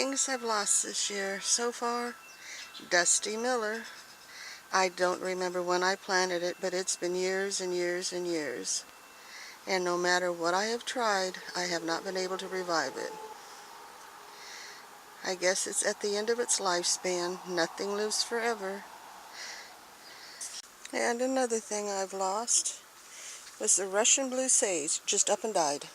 things I've lost this year so far. Dusty Miller. I don't remember when I planted it, but it's been years and years and years. And no matter what I have tried, I have not been able to revive it. I guess it's at the end of its lifespan. Nothing lives forever. And another thing I've lost was the Russian blue sage, just up and died.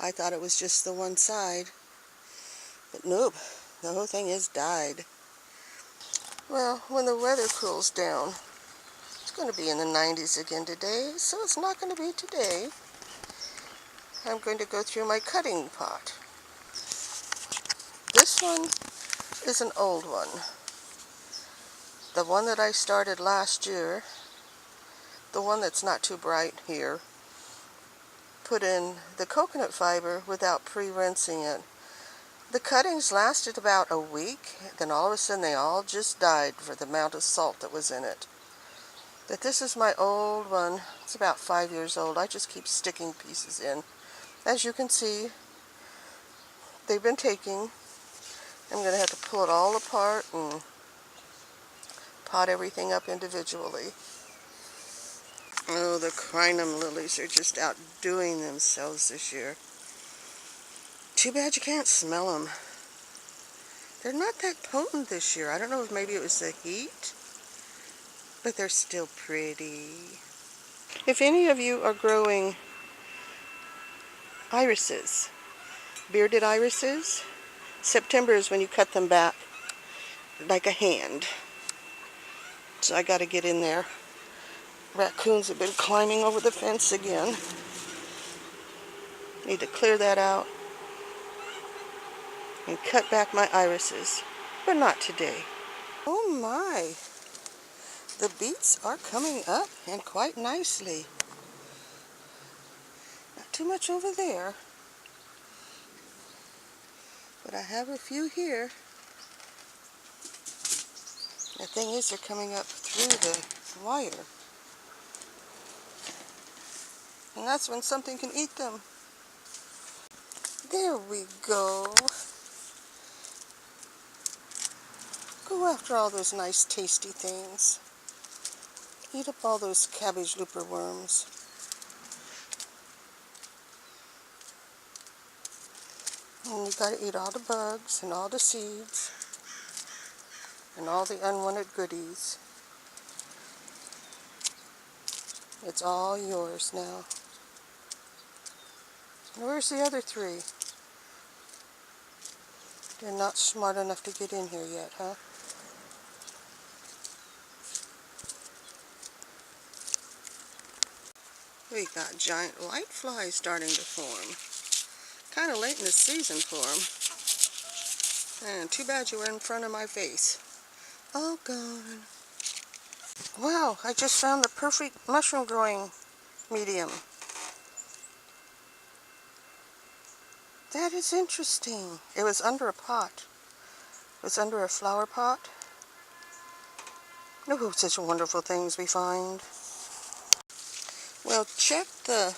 I thought it was just the one side, but nope, the whole thing has died. Well, when the weather cools down, it's going to be in the 90s again today, so it's not going to be today. I'm going to go through my cutting pot. This one is an old one. The one that I started last year, the one that's not too bright here, put in the coconut fiber without pre-rinsing it. The cuttings lasted about a week, then all of a sudden they all just died for the amount of salt that was in it. But this is my old one. It's about 5 years old. I just keep sticking pieces in. As you can see, they've been taking. I'm going to have to pull it all apart and pot everything up individually. Oh, the crinum lilies are just outdoing themselves this year. Too bad you can't smell them. They're not that potent this year. I don't know if maybe it was the heat, but they're still pretty. If any of you are growing irises, bearded irises, September is when you cut them back like a hand. So I got to get in there. Raccoons have been climbing over the fence again. Need to clear that out and cut back my irises, but not today. Oh my, the beets are coming up and quite nicely. Not too much over there, but I have a few here. The thing is, they're coming up through the wire, and that's when something can eat them. There we go. Go after all those nice tasty things. Eat up all those cabbage looper worms. And you gotta eat all the bugs and all the seeds and all the unwanted goodies. It's all yours now. Where's the other three? They're not smart enough to get in here yet, huh? We got giant white flies starting to form. Kind of late in the season for them. And too bad you were in front of my face. All gone. Wow, I just found the perfect mushroom growing medium. That is interesting. It was under a pot. It was under a flower pot. Oh, such wonderful things we find. Well, check the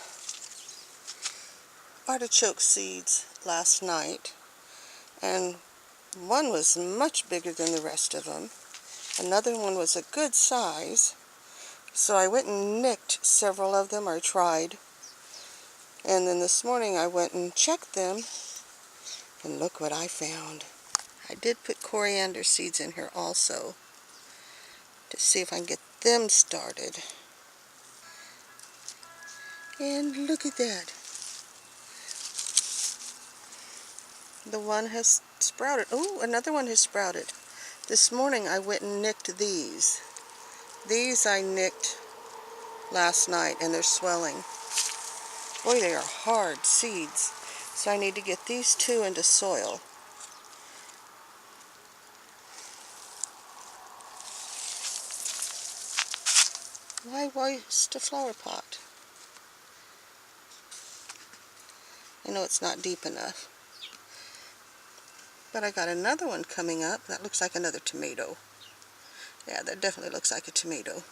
artichoke seeds last night, and one was much bigger than the rest of them. Another one was a good size, so I went and nicked several of them, or tried. And then this morning I went and checked them, and look what I found. I did put coriander seeds in here also, to see if I can get them started. And look at that. The one has sprouted. Oh, another one has sprouted. This morning I went and nicked these. These I nicked last night, and they're swelling. Boy, they are hard seeds. So I need to get these two into soil. Why waste a flower pot? I know it's not deep enough. But I got another one coming up. That looks like another tomato. Yeah, that definitely looks like a tomato.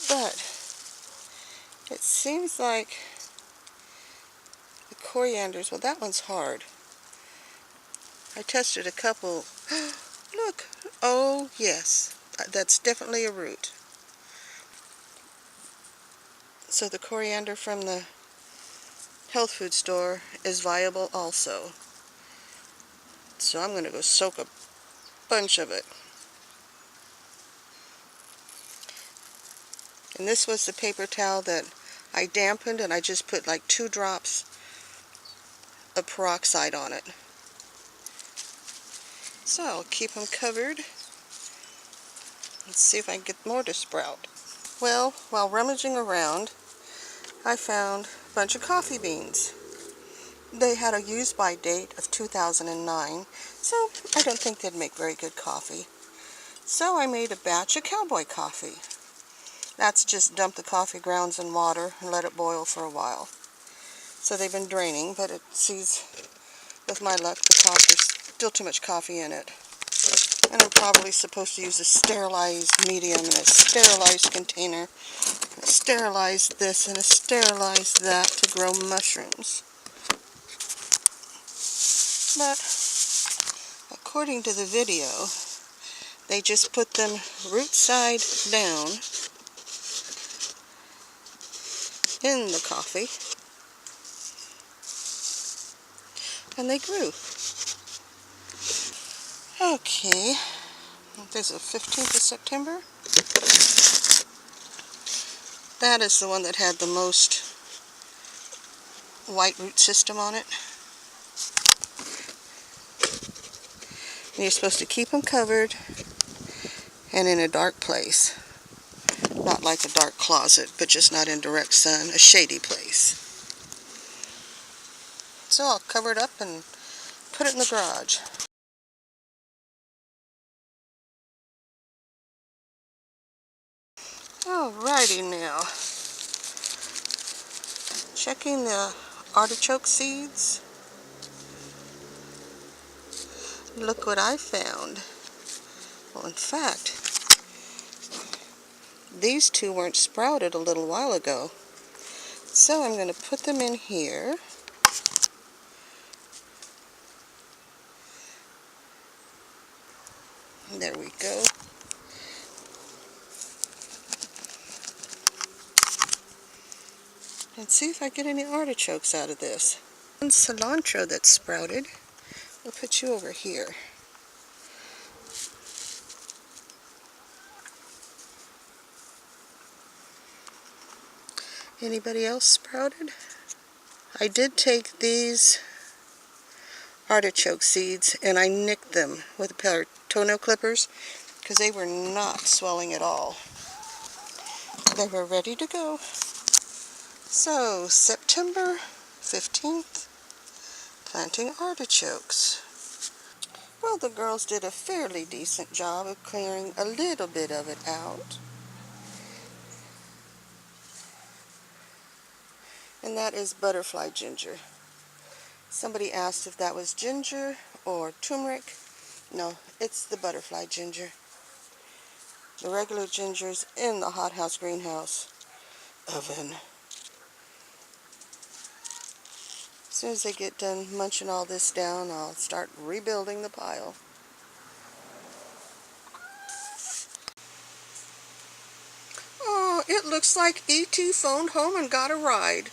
But it seems like corianders. Well, that one's hard. I tested a couple. Look. Oh, yes. That's definitely a root. So the coriander from the health food store is viable also. So I'm going to go soak a bunch of it. And this was the paper towel that I dampened, and I just put like 2 drops of peroxide on it. So I'll keep them covered. Let's see if I can get more to sprout. Well, while rummaging around, I found a bunch of coffee beans. They had a use-by date of 2009, so I don't think they'd make very good coffee. So I made a batch of cowboy coffee. That's just dump the coffee grounds in water and let it boil for a while. So they've been draining, but it sees, with my luck, the top, there's still too much coffee in it. And I'm probably supposed to use a sterilized medium and a sterilized container. Sterilize this and sterilize that to grow mushrooms. But according to the video, they just put them root side down in the coffee, and they grew. Okay, there's a 15th of September. That is the one that had the most white root system on it. And you're supposed to keep them covered and in a dark place. Not like a dark closet, but just not in direct sun, a shady place. So I'll cover it up and put it in the garage. Alrighty now. Checking the artichoke seeds. Look what I found. Well, in fact, these 2 weren't sprouted a little while ago. So I'm going to put them in here. There we go. And see if I get any artichokes out of this. And cilantro that's sprouted. We'll put you over here. Anybody else sprouted? I did take these artichoke seeds and I nicked them with a pair of toenail clippers because they were not swelling at all. They were ready to go. So, September 15th, planting artichokes. Well, the girls did a fairly decent job of clearing a little bit of it out. And that is butterfly ginger. Somebody asked if that was ginger or turmeric. No, it's the butterfly ginger. The regular ginger's in the hothouse greenhouse oven. As soon as they get done munching all this down, I'll start rebuilding the pile. Oh, it looks like E.T. phoned home and got a ride.